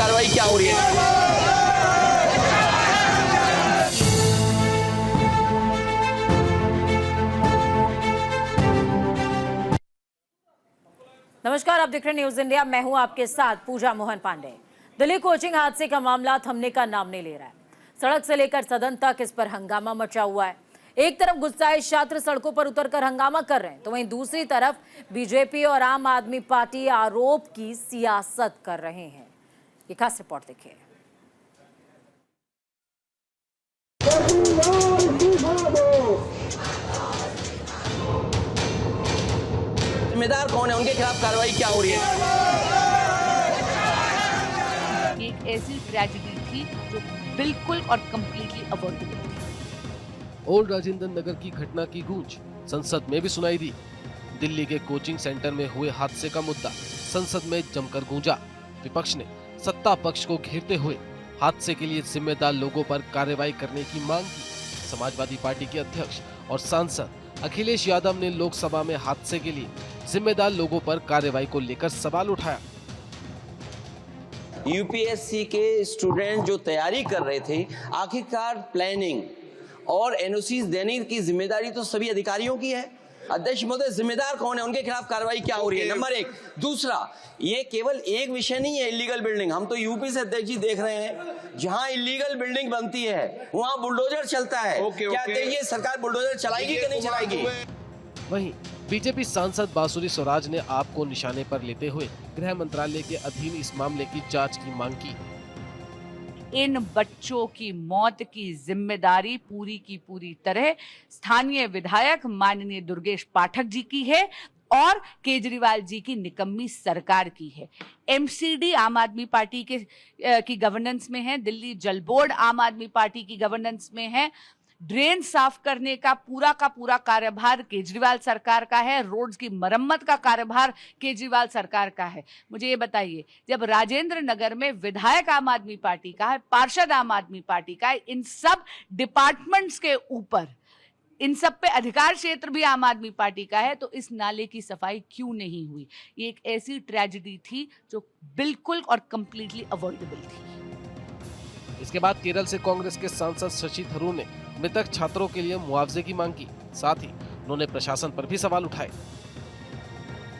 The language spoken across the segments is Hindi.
कार्रवाई क्या हो रही है। नमस्कार, आप देख रहे हैं न्यूज इंडिया। मैं हूं आपके साथ पूजा मोहन पांडे। दिल्ली कोचिंग हादसे का मामला थमने का नाम नहीं ले रहा है। सड़क से लेकर सदन तक इस पर हंगामा मचा हुआ है। एक तरफ गुस्साए छात्र सड़कों पर उतरकर हंगामा कर रहे हैं, तो वहीं दूसरी तरफ बीजेपी और आम आदमी पार्टी आरोप की सियासत कर रहे हैं। ये खास रिपोर्ट देखिए। जिम्मेदार कौन है, उनके खिलाफ कार्रवाई क्या हो रही है। एक ऐसी ट्रेजेडी थी जो बिल्कुल और कंप्लीटली अवॉइडेबल थी। ओल्ड राजेंद्र नगर की घटना की गूंज संसद में भी सुनाई दी। दिल्ली के कोचिंग सेंटर में हुए हादसे का मुद्दा संसद में जमकर गूंजा। विपक्ष ने सत्ता पक्ष को घेरते हुए हादसे के लिए जिम्मेदार लोगों पर कार्रवाई करने की मांग की। समाजवादी पार्टी के अध्यक्ष और सांसद अखिलेश यादव ने लोकसभा में हादसे के लिए जिम्मेदार लोगों पर कार्रवाई को लेकर सवाल उठाया। यूपीएससी के स्टूडेंट जो तैयारी कर रहे थे, आखिरकार प्लानिंग और एनओसीज देने की जिम्मेदारी तो सभी अधिकारियों की है। अध्यक्ष महोदय, जिम्मेदार कौन है, उनके खिलाफ कार्रवाई क्या हो रही है, नंबर एक। दूसरा, ये केवल एक विषय नहीं है इलीगल बिल्डिंग। हम तो यूपी से अध्यक्ष जी देख रहे हैं, जहां इलीगल बिल्डिंग बनती है वहां बुलडोजर चलता है। क्या ये सरकार बुलडोजर चलाएगी कि नहीं चलाएगी। वहीं बीजेपी सांसद बांसुरी स्वराज ने आपको निशाने पर लेते हुए गृह मंत्रालय के अधीन इस मामले की जांच की मांग की। इन बच्चों की मौत की जिम्मेदारी पूरी की पूरी तरह स्थानीय विधायक माननीय दुर्गेश पाठक जी की है और केजरीवाल जी की निकम्मी सरकार की है। एमसीडी आम आदमी पार्टी की गवर्नेंस में है, दिल्ली जल बोर्ड आम आदमी पार्टी की गवर्नेंस में है। ड्रेन साफ करने का पूरा कार्यभार केजरीवाल सरकार का है। रोड्स की मरम्मत का कार्यभार केजरीवाल सरकार का है। मुझे ये बताइए, जब राजेंद्र नगर में विधायक आम आदमी पार्टी का है, पार्षद आम आदमी पार्टी का है, इन सब डिपार्टमेंट्स के ऊपर इन सब पे अधिकार क्षेत्र भी आम आदमी पार्टी का है, तो इस नाले की सफाई क्यों नहीं हुई। ये एक ऐसी ट्रेजेडी थी जो बिल्कुल और कंप्लीटली अवॉइडेबल थी। इसके बाद केरल से कांग्रेस के सांसद शशि थरूर ने मृतक छात्रों के लिए मुआवजे की मांग की। साथ ही उन्होंने प्रशासन पर भी सवाल उठाए।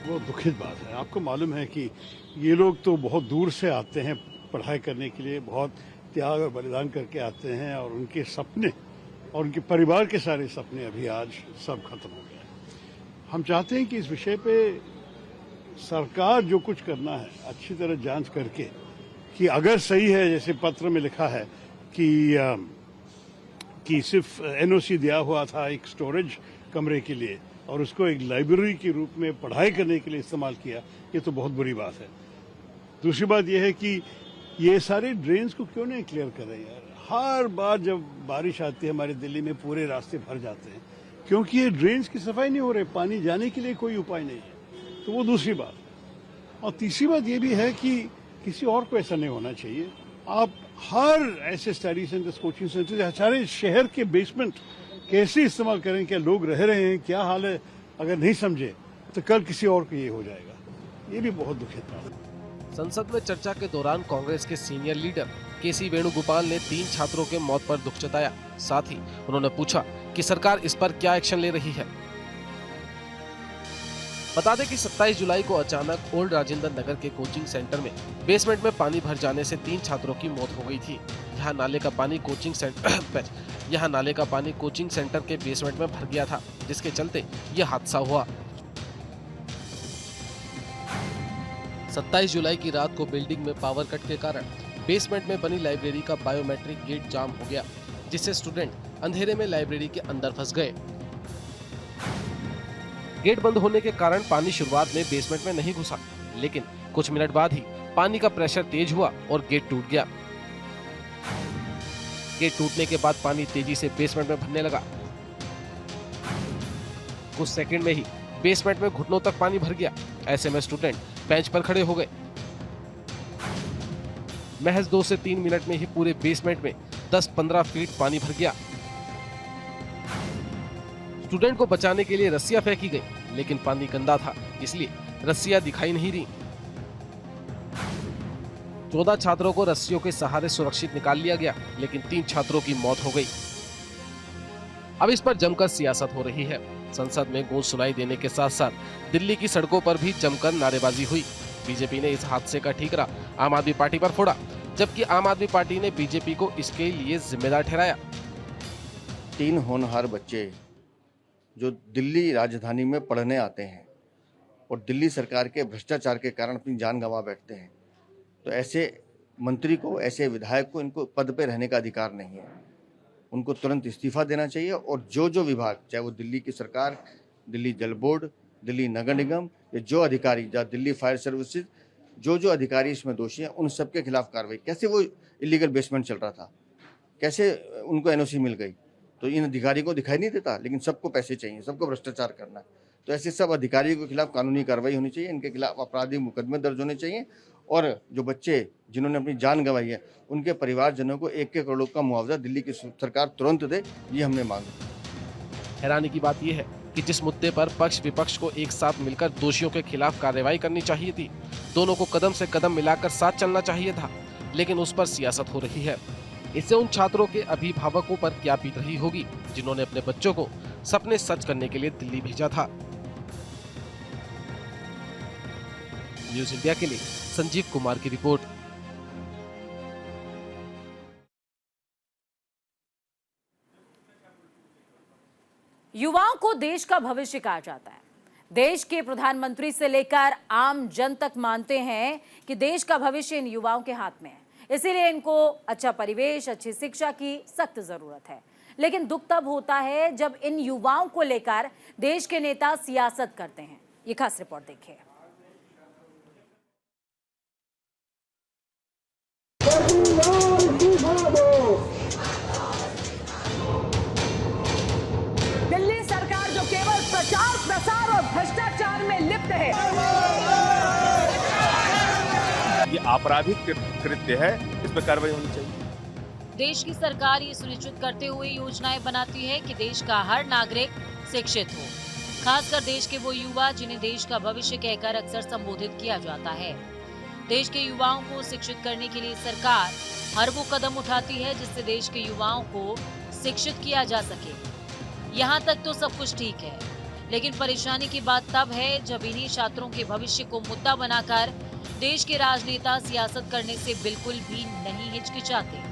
वो दुखित बात है। आपको मालूम है कि ये लोग तो बहुत दूर से आते हैं पढ़ाई करने के लिए, बहुत त्याग और बलिदान करके आते हैं, और उनके सपने और उनके परिवार के सारे सपने अभी आज सब खत्म हो गए। हम चाहते हैं कि इस विषय पे सरकार जो कुछ करना है अच्छी तरह जांच करके, कि अगर सही है जैसे पत्र में लिखा है कि सिर्फ एनओसी दिया हुआ था एक स्टोरेज कमरे के लिए और उसको एक लाइब्रेरी के रूप में पढ़ाई करने के लिए इस्तेमाल किया, ये तो बहुत बुरी बात है। दूसरी बात यह है कि ये सारे ड्रेन्स को क्यों नहीं क्लियर कर रहे यार। हर बार जब बारिश आती है हमारे दिल्ली में पूरे रास्ते भर जाते हैं क्योंकि ये ड्रेन्स की सफाई नहीं हो रही, पानी जाने के लिए कोई उपाय नहीं है। तो वो दूसरी बात। और तीसरी बात ये भी है कि किसी और को ऐसा नहीं होना चाहिए। आप हर ऐसे स्टडी सेंटर्स, कोचिंग सेंटर, सारे शहर के बेसमेंट कैसे इस्तेमाल करें, क्या लोग रह रहे हैं, क्या हाल है, अगर नहीं समझे तो कल किसी और को ये हो जाएगा। ये भी बहुत दुखद बात है। संसद में चर्चा के दौरान कांग्रेस के सीनियर लीडर केसी वेणुगोपाल ने 3 छात्रों के मौत पर दुख जताया। साथ ही उन्होंने पूछा कि सरकार इस पर क्या एक्शन ले रही है। बता दें कि 27 जुलाई को अचानक ओल्ड राजेंद्र नगर के कोचिंग सेंटर में बेसमेंट में पानी भर जाने से 3 छात्रों की मौत हो गई थी। यहाँ नाले का पानी कोचिंग सेंटर के बेसमेंट में भर गया था, जिसके चलते यह हादसा हुआ। 27 जुलाई की रात को बिल्डिंग में पावर कट के कारण बेसमेंट में बनी लाइब्रेरी का बायोमेट्रिक गेट जाम हो गया, जिससे स्टूडेंट अंधेरे में लाइब्रेरी के अंदर फंस गए। गेट बंद होने के कारण पानी शुरुआत में बेसमेंट में नहीं घुसा, लेकिन कुछ मिनट बाद ही पानी का प्रेशर तेज हुआ और गेट टूट गया। गेट टूटने के बाद पानी तेजी से बेसमेंट में भरने लगा। कुछ सेकंड में ही बेसमेंट में घुटनों तक पानी भर गया। ऐसे में स्टूडेंट बेंच पर खड़े हो गए। महज 2 से 3 मिनट में ही पूरे बेसमेंट में 10-15 फीट पानी भर गया। स्टूडेंट को बचाने के लिए रस्सियां फेंकी गई, लेकिन पानी गंदा था, इसलिए रस्सियां दिखाई नहीं दी। 14 छात्रों को रस्सियों के सहारे सुरक्षित निकाल लिया गया, लेकिन 3 छात्रों की मौत हो गई। अब इस पर जमकर सियासत हो रही है। संसद में गूंज सुनाई देने के साथ साथ दिल्ली की सड़कों पर भी जमकर नारेबाजी हुई। बीजेपी ने इस हादसे का ठीकरा आम आदमी पार्टी पर फोड़ा, जबकि आम आदमी पार्टी ने बीजेपी को इसके लिए जिम्मेदार ठहराया। 3 होनहार बच्चे जो दिल्ली राजधानी में पढ़ने आते हैं और दिल्ली सरकार के भ्रष्टाचार के कारण अपनी जान गंवा बैठते हैं, तो ऐसे मंत्री को, ऐसे विधायक को, इनको पद पे रहने का अधिकार नहीं है। उनको तुरंत इस्तीफा देना चाहिए और जो विभाग, चाहे वो दिल्ली की सरकार, दिल्ली जल बोर्ड, दिल्ली नगर निगम या जो अधिकारी, या दिल्ली फायर सर्विसेज, जो अधिकारी इसमें दोषी हैं, उन सबके खिलाफ कार्रवाई। कैसे वो इलीगल बेसमेंट चल रहा था, कैसे उनको एनओसी मिल गई, तो इन अधिकारी को दिखाई नहीं देता, लेकिन सबको पैसे चाहिए, सबको भ्रष्टाचार करना है। तो ऐसे सब अधिकारियों के खिलाफ कानूनी कार्रवाई होनी चाहिए, इनके खिलाफ आपराधिक मुकदमे दर्ज होने चाहिए और जो बच्चे जिन्होंने अपनी जान गंवाई है, उनके परिवारजनों को 1 करोड़ का मुआवजा दिल्ली की सरकार तुरंत दे, ये हमने मांगा। हैरानी की बात यह है कि जिस मुद्दे पर पक्ष विपक्ष को एक साथ मिलकर दोषियों के खिलाफ कार्रवाई करनी चाहिए थी, दोनों को कदम से कदम मिलाकर साथ चलना चाहिए था, लेकिन उस पर सियासत हो रही है। इससे उन छात्रों के अभिभावकों पर क्या बीत रही होगी जिन्होंने अपने बच्चों को सपने सच करने के लिए दिल्ली भेजा था। न्यूज़ इंडिया के लिए संजीव कुमार की रिपोर्ट। युवाओं को देश का भविष्य कहा जाता है। देश के प्रधानमंत्री से लेकर आम जन तक मानते हैं कि देश का भविष्य इन युवाओं के हाथ में है, इसीलिए इनको अच्छा परिवेश, अच्छी शिक्षा की सख्त जरूरत है। लेकिन दुख तब होता है जब इन युवाओं को लेकर देश के नेता सियासत करते हैं। ये खास रिपोर्ट देखिए। दिल्ली सरकार जो केवल प्रचार, प्रसार और भ्रष्टाचार में लिप्त है, ये आपराधिक कृत्य है, इस पर कार्रवाई होनी चाहिए। देश की सरकार ये सुनिश्चित करते हुए योजनाएं बनाती है कि देश का हर नागरिक शिक्षित हो, खासकर देश के वो युवा जिन्हें देश का भविष्य कहकर अक्सर संबोधित किया जाता है। देश के युवाओं को शिक्षित करने के लिए सरकार हर वो कदम उठाती है जिससे देश के युवाओं को शिक्षित किया जा सके। यहाँ तक तो सब कुछ ठीक है, लेकिन परेशानी की बात तब है जब इन्हीं छात्रों के भविष्य को मुद्दा बनाकर देश के राजनेता सियासत करने से बिल्कुल भी नहीं हिचकिचाते।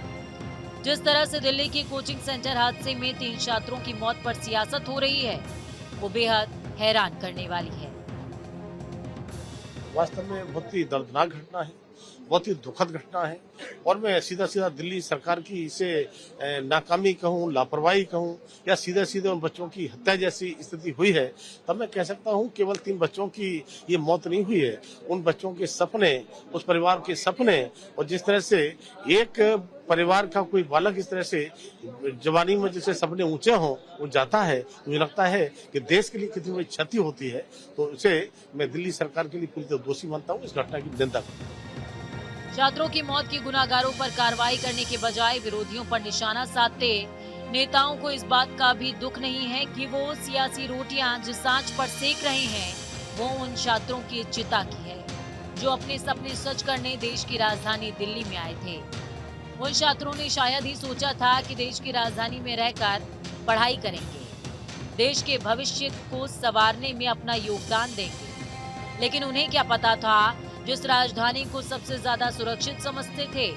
जिस तरह से दिल्ली के कोचिंग सेंटर हादसे में 3 छात्रों की मौत पर सियासत हो रही है, वो बेहद हैरान करने वाली है। वास्तव में बहुत ही दर्दनाक घटना है, बहुत ही दुखद घटना है और मैं सीधा दिल्ली सरकार की इसे नाकामी कहूं, लापरवाही कहूं या सीधे उन बच्चों की हत्या जैसी स्थिति हुई है, तब मैं कह सकता हूं केवल 3 बच्चों की ये मौत नहीं हुई है। उन बच्चों के सपने, उस परिवार के सपने, और जिस तरह से एक परिवार का कोई बालक इस तरह से जवानी में जैसे सपने ऊंचे हों, वो जाता है, मुझे लगता है कि देश के लिए कितनी बड़ी क्षति होती है। तो इसे मैं दिल्ली सरकार के लिए पूरी तरह दोषी मानता हूँ, इस घटना की निंदा करता हूँ। छात्रों की मौत के गुनाहगारों पर कार्रवाई करने के बजाय विरोधियों पर निशाना साधते नेताओं को इस बात का भी दुख नहीं है कि वो सियासी रोटियां जिस आंच पर सेक रहे हैं, वो उन छात्रों की चिता की है जो अपने सपने सच करने देश की राजधानी दिल्ली में आए थे। उन छात्रों ने शायद ही सोचा था कि देश की राजधानी में रहकर पढ़ाई करेंगे, देश के भविष्य को संवारने में अपना योगदान देंगे। लेकिन उन्हें क्या पता था, जिस राजधानी को सबसे ज्यादा सुरक्षित समझते थे,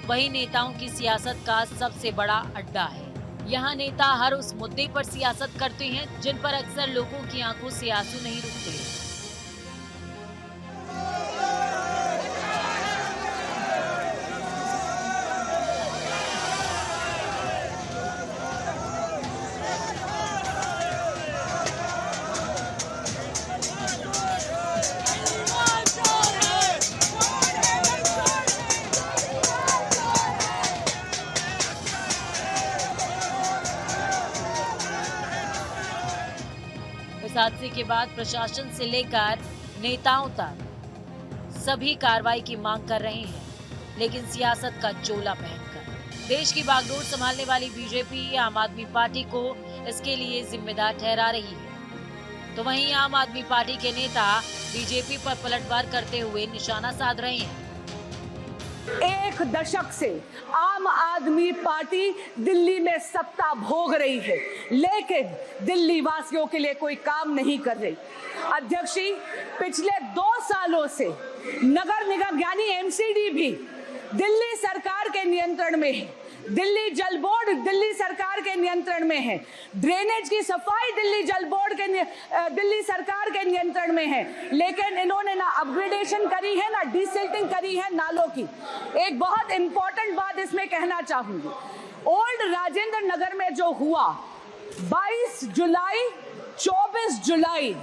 वही नेताओं की सियासत का सबसे बड़ा अड्डा है। यहाँ नेता हर उस मुद्दे पर सियासत करते हैं जिन पर अक्सर लोगों की आंखों से आंसू नहीं रुकते। इस हादसे के बाद प्रशासन से लेकर नेताओं तक सभी कार्रवाई की मांग कर रहे हैं, लेकिन सियासत का चोला पहनकर। देश की बागडोर संभालने वाली बीजेपी आम आदमी पार्टी को इसके लिए जिम्मेदार ठहरा रही है, तो वहीं आम आदमी पार्टी के नेता बीजेपी पर पलटवार करते हुए निशाना साध रहे हैं। एक दशक से आम आदमी पार्टी दिल्ली में सत्ता भोग रही है, लेकिन दिल्ली वासियों के लिए कोई काम नहीं कर रही। अध्यक्ष जी, पिछले 2 सालों से नगर निगम यानी एमसीडी भी दिल्ली सरकार के नियंत्रण में है, दिल्ली जल बोर्ड दिल्ली सरकार के नियंत्रण में है, ड्रेनेज की सफाई दिल्ली जल बोर्ड के दिल्ली सरकार के नियंत्रण में है, लेकिन इन्होंने ना अपग्रेडेशन करी है ना डिसिल्टिंग करी है नालों की। एक बहुत इंपॉर्टेंट बात इसमें कहना चाहूंगी, ओल्ड राजेंद्र नगर में जो हुआ 22 जुलाई 24 जुलाई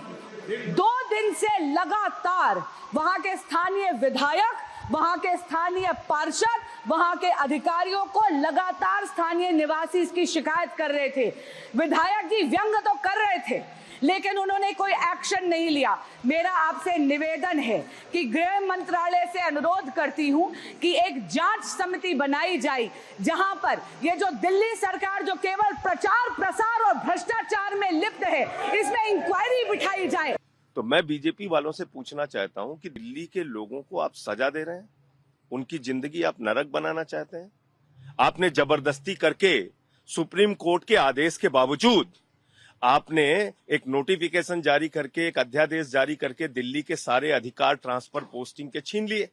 2 दिन से लगातार वहां के स्थानीय विधायक, वहां के स्थानीय पार्षद, वहां के अधिकारियों को लगातार स्थानीय निवासी इसकी शिकायत कर रहे थे। विधायक जी व्यंग तो कर रहे थे, लेकिन उन्होंने कोई एक्शन नहीं लिया। मेरा आपसे निवेदन है कि गृह मंत्रालय से अनुरोध करती हूं कि एक जांच समिति बनाई जाए, जहां पर ये जो दिल्ली सरकार जो केवल प्रचार प्रसार और भ्रष्टाचार में लिप्त है, इसमें इंक्वायरी बिठाई जाए। तो मैं बीजेपी वालों से पूछना चाहता हूं कि दिल्ली के लोगों को आप सजा दे रहे हैं, उनकी जिंदगी आप नरक बनाना चाहते हैं। आपने जबरदस्ती करके सुप्रीम कोर्ट के आदेश के बावजूद आपने एक नोटिफिकेशन जारी करके, एक अध्यादेश जारी करके दिल्ली के सारे अधिकार ट्रांसफर पोस्टिंग के छीन लिए।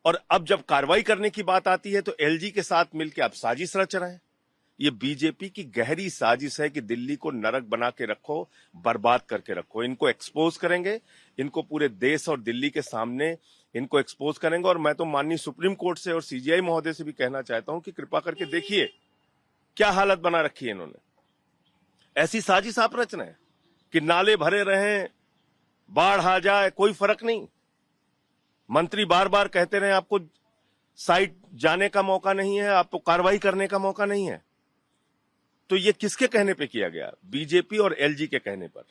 और अब जब कार्रवाई करने की बात आती है तो एलजी के साथ मिलकर आप साजिश रच रहे हैं। ये बीजेपी की गहरी साजिश है कि दिल्ली को नरक बना के रखो, बर्बाद करके रखो। इनको एक्सपोज करेंगे, इनको पूरे देश और दिल्ली के सामने इनको एक्सपोज करेंगे। और मैं तो माननीय सुप्रीम कोर्ट से और सीजीआई महोदय से भी कहना चाहता हूं कि कृपा करके देखिए क्या हालत बना रखी है इन्होंने। ऐसी साजिश आप रच रहे हैं कि नाले भरे रहें, बाढ़ आ जाए, कोई फर्क नहीं। मंत्री बार बार कहते रहे आपको साइट जाने का मौका नहीं है, आपको कार्रवाई करने का मौका नहीं है। तो ये किसके कहने पे किया गया? बीजेपी और एलजी के कहने पर।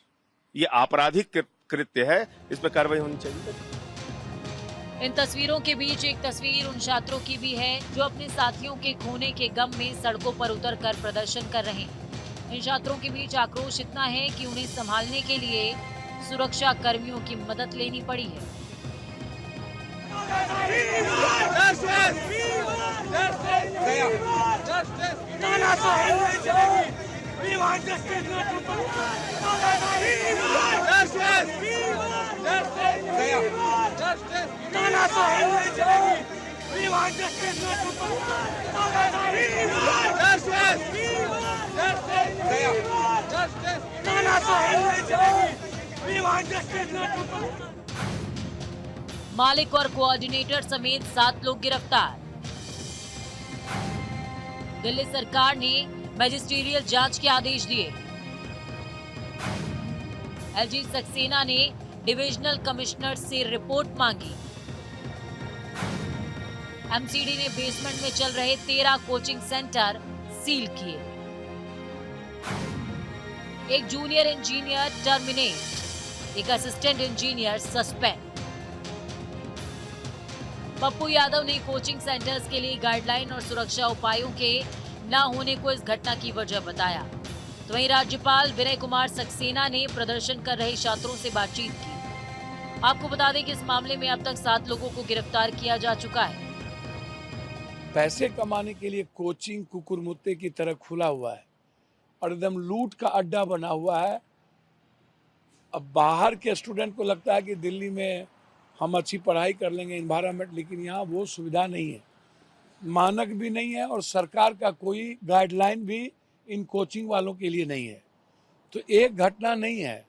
ये आपराधिक कृत्य है, इस पर कार्रवाई होनी चाहिए। इन तस्वीरों के बीच एक तस्वीर उन छात्रों की भी है जो अपने साथियों के खोने के गम में सड़कों पर उतरकर प्रदर्शन कर रहे हैं। इन छात्रों के बीच आक्रोश इतना है कि उन्हें संभालने के लिए सुरक्षा कर्मियों की मदद लेनी पड़ी है। मालिक और कोऑर्डिनेटर समेत 7 लोग गिरफ्तार। दिल्ली सरकार ने मैजिस्ट्रियल जांच के आदेश दिए। एलजी सक्सेना ने डिविजनल कमिश्नर से रिपोर्ट मांगी। एमसीडी ने बेसमेंट में चल रहे 13 कोचिंग सेंटर सील किए। एक जूनियर इंजीनियर टर्मिनेट, एक assistant engineer suspend. Pappu Yadav ने कोचिंग सेंटर्स के लिए गाइडलाइन और सुरक्षा उपायों के न होने को इस घटना की वजह बताया। तो वहीं राज्यपाल विनय कुमार सक्सेना ने प्रदर्शन कर रहे छात्रों से बातचीत की। आपको बता दें कि इस मामले में अब तक 7 लोगों को गिरफ्तार किया जा चुका है। पैसे कमाने के लिए कोचिंग कुकुरमुत्ते की तरह खुला हुआ है और एकदम लूट का अड्डा बना हुआ है। अब बाहर के स्टूडेंट को लगता है कि दिल्ली में हम अच्छी पढ़ाई कर लेंगे, इन्वायरमेंट, लेकिन यहाँ वो सुविधा नहीं है, मानक भी नहीं है और सरकार का कोई गाइडलाइन भी इन कोचिंग वालों के लिए नहीं है। तो एक घटना नहीं है,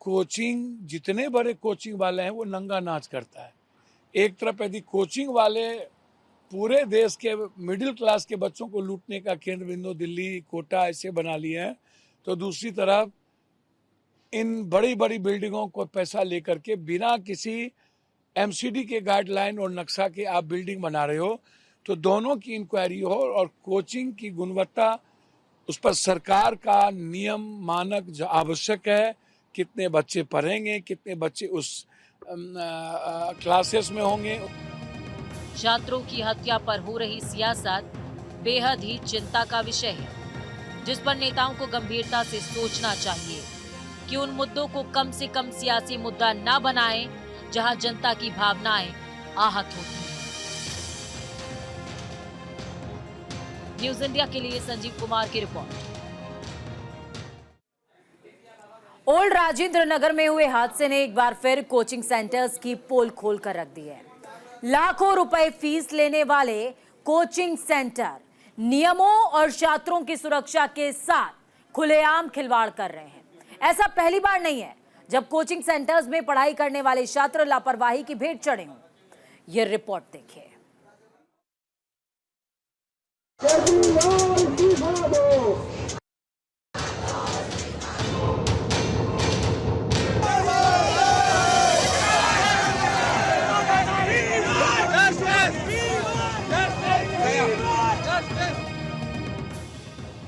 कोचिंग जितने बड़े कोचिंग वाले हैं वो नंगा नाच करता है। एक तरफ यदि कोचिंग वाले पूरे देश के मिडिल क्लास के बच्चों को लूटने का केंद्र बिंदु दिल्ली, कोटा ऐसे बना लिए हैं, तो दूसरी तरफ इन बड़ी बड़ी बिल्डिंगों को पैसा लेकर के बिना किसी एमसीडी के गाइडलाइन और नक्शा के आप बिल्डिंग बना रहे हो, तो दोनों की इंक्वायरी हो और कोचिंग की गुणवत्ता, उस पर सरकार का नियम मानक जो आवश्यक है, कितने बच्चे पढ़ेंगे, कितने बच्चे उस क्लासेस में होंगे। छात्रों की हत्या पर हो रही सियासत बेहद ही चिंता का विषय है, जिस पर नेताओं को गंभीरता से सोचना चाहिए कि उन मुद्दों को कम से कम सियासी मुद्दा न बनाएं, जहां जनता की भावनाएं आहत होती हैं। न्यूज इंडिया के लिए संजीव कुमार की रिपोर्ट। ओल्ड राजेंद्र नगर में हुए हादसे ने एक बार फिर कोचिंग सेंटर्स की पोल खोलकर रख दी है। लाखों रुपए फीस लेने वाले कोचिंग सेंटर नियमों और छात्रों की सुरक्षा के साथ खुलेआम खिलवाड़ कर रहे हैं। ऐसा पहली बार नहीं है जब कोचिंग सेंटर्स में पढ़ाई करने वाले छात्र लापरवाही की भेंट चढ़े हों। ये रिपोर्ट देखिए।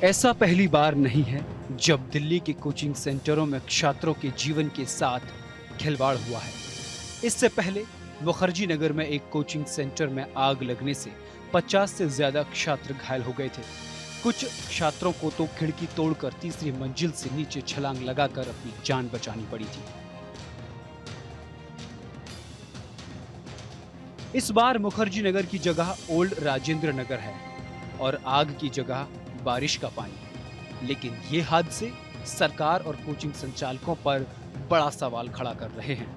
ऐसा पहली बार नहीं है जब दिल्ली के कोचिंग सेंटरों में छात्रों के जीवन के साथ खिलवाड़ हुआ है। इससे पहले मुखर्जी नगर में एक कोचिंग सेंटर में आग लगने से 50 से ज्यादा छात्र घायल हो गए थे। कुछ छात्रों को तो खिड़की तोड़कर तीसरी मंजिल से नीचे छलांग लगाकर अपनी जान बचानी पड़ी थी। इस बार मुखर्जी नगर की जगह ओल्ड राजेंद्र नगर है और आग की जगह बारिश का पानी। लेकिन ये हादसे सरकार और कोचिंग संचालकों पर बड़ा सवाल खड़ा कर रहे हैं।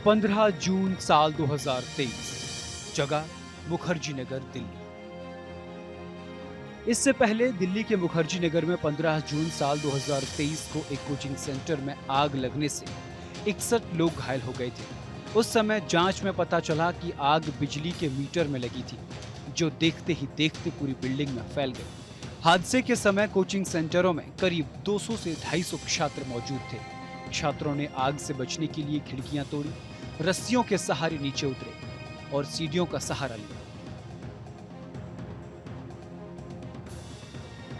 15 जून साल 2023, जगह मुखर्जी नगर, दिल्ली। इससे पहले दिल्ली के मुखर्जी नगर में 15 जून साल 2023 को एक कोचिंग सेंटर में आग लगने से 61 लोग घायल हो गए थे। उस समय जांच में पता चला कि आग बिजली के मीटर में लगी थी, जो देखते ही देखते पूरी बिल्डिंग में फैल गई। हादसे के समय कोचिंग सेंटरों में करीब 200 से 250 छात्र मौजूद थे। छात्रों ने आग से बचने के लिए खिड़कियां तोड़ी, रस्सियों के सहारे नीचे उतरे और सीढ़ियों का सहारा लिया।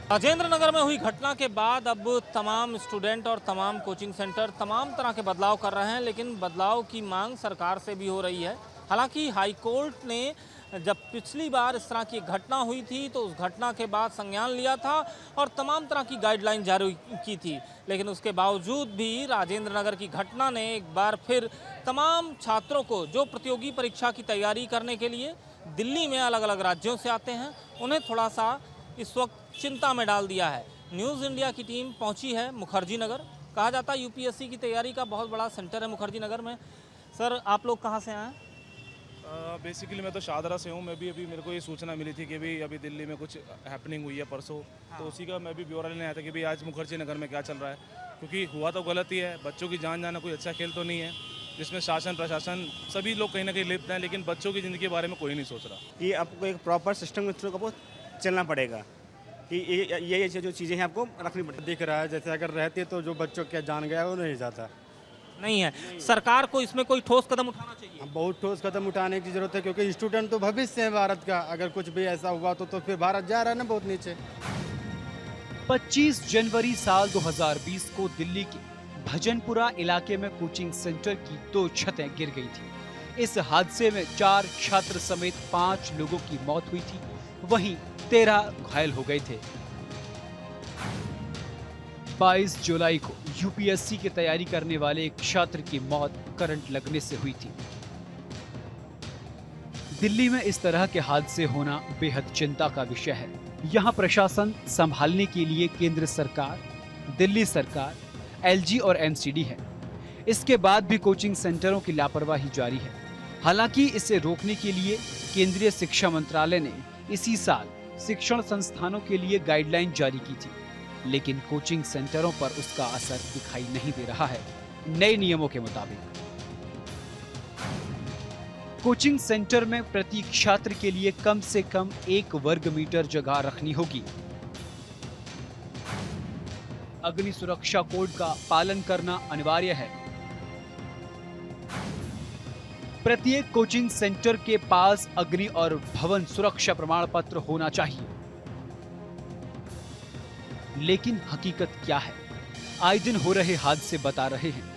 राजेंद्र नगर में हुई घटना के बाद अब तमाम स्टूडेंट और तमाम कोचिंग सेंटर तमाम तरह के बदलाव कर रहे हैं, लेकिन बदलाव की मांग सरकार से भी हो रही है। हालांकि हाई कोर्ट ने जब पिछली बार इस तरह की घटना हुई थी तो उस घटना के बाद संज्ञान लिया था और तमाम तरह की गाइडलाइन जारी की थी, लेकिन उसके बावजूद भी राजेंद्र नगर की घटना ने एक बार फिर तमाम छात्रों को जो प्रतियोगी परीक्षा की तैयारी करने के लिए दिल्ली में अलग अलग राज्यों से आते हैं, उन्हें थोड़ा सा इस वक्त चिंता में डाल दिया है। न्यूज़ इंडिया की टीम पहुंची है मुखर्जी नगर। कहा जाता है यूपीएससी की तैयारी का बहुत बड़ा सेंटर है मुखर्जी नगर में। सर, आप लोग कहाँ से आए हैं? बेसिकली मैं तो शाहदरा से हूँ। मैं भी अभी मेरे को ये सूचना मिली थी कि भी अभी दिल्ली में कुछ हैपनिंग हुई है परसों, तो उसी का मैं भी ब्यौरा लेने आया था कि भाई आज मुखर्जी नगर में क्या चल रहा है, क्योंकि हुआ तो गलत ही है। बच्चों की जान जाना कोई अच्छा खेल तो नहीं है, जिसमें शासन प्रशासन सभी लोग कहीं ना कहीं लिप्त हैं, लेकिन बच्चों की ज़िंदगी के बारे में कोई नहीं सोच रहा। ये आपको एक प्रॉपर सिस्टम के थ्रू आपको चलना पड़ेगा कि ये जो चीज़ें हैं आपको रखनी पड़ेगी। दिख रहा है जैसे अगर रहती तो जो बच्चों क्या जान गया वो नहीं जाता। नहीं है, सरकार को इसमें कोई ठोस कदम उठाना चाहिए। बहुत ठोस कदम उठाने की जरूरत है, क्योंकि स्टूडेंट तो भविष्य है भारत का। अगर कुछ भी ऐसा हुआ तो फिर भारत जा रहा है ना बहुत नीचे। 25 जनवरी साल 2020 को दिल्ली के भजनपुरा इलाके में कोचिंग सेंटर की 2 छतें गिर गई थी। इस हादसे में 4 छात्र समेत 5 लोगों की मौत हुई थी, वहीं 13 घायल हो गए थे। 22 जुलाई को यूपीएससी की तैयारी करने वाले एक छात्र की मौत करंट लगने से हुई थी। दिल्ली में इस तरह के हादसे होना बेहद चिंता का विषय है। यहाँ प्रशासन संभालने के लिए केंद्र सरकार, दिल्ली सरकार, एलजी और एमसीडी है। इसके बाद भी कोचिंग सेंटरों की लापरवाही जारी है। हालांकि इसे रोकने के लिए केंद्रीय शिक्षा मंत्रालय ने इसी साल शिक्षण संस्थानों के लिए गाइडलाइन जारी की थी, लेकिन कोचिंग सेंटरों पर उसका असर दिखाई नहीं दे रहा है। नए नियमों के मुताबिक कोचिंग सेंटर में प्रति छात्र के लिए कम से कम 1 वर्ग मीटर जगह रखनी होगी। अग्नि सुरक्षा कोड का पालन करना अनिवार्य है। प्रत्येक कोचिंग सेंटर के पास अग्नि और भवन सुरक्षा प्रमाण पत्र होना चाहिए। लेकिन हकीकत क्या है? आए दिन हो रहे हादसे बता रहे हैं।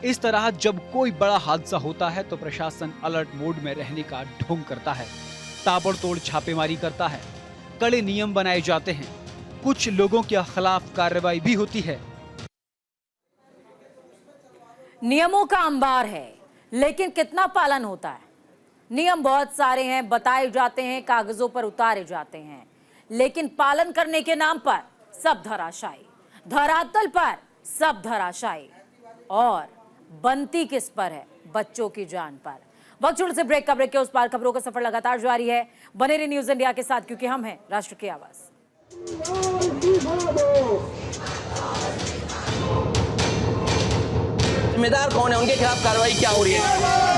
इस तरह जब कोई बड़ा हादसा होता है तो प्रशासन अलर्ट मोड में रहने का ढोंग करता है, ताबड़तोड़ छापेमारी करता है, कड़े नियम बनाए जाते हैं, कुछ लोगों के खिलाफ कार्रवाई भी होती है। नियमों का अंबार है, लेकिन कितना पालन होता है? नियम बहुत सारे हैं, बताए जाते हैं, कागजों पर उतारे जाते हैं, लेकिन पालन करने के नाम पर सब धराशायी, धरातल पर सब धराशायी। और बनती किस पर है? बच्चों की जान पर। वक्त छोड़ से ब्रेक के उस पार खबरों का सफर लगातार जारी है। बने रहिए न्यूज इंडिया के साथ, क्योंकि हम हैं राष्ट्र की आवाज। जिम्मेदार कौन है, उनके खिलाफ कार्रवाई क्या हो रही है?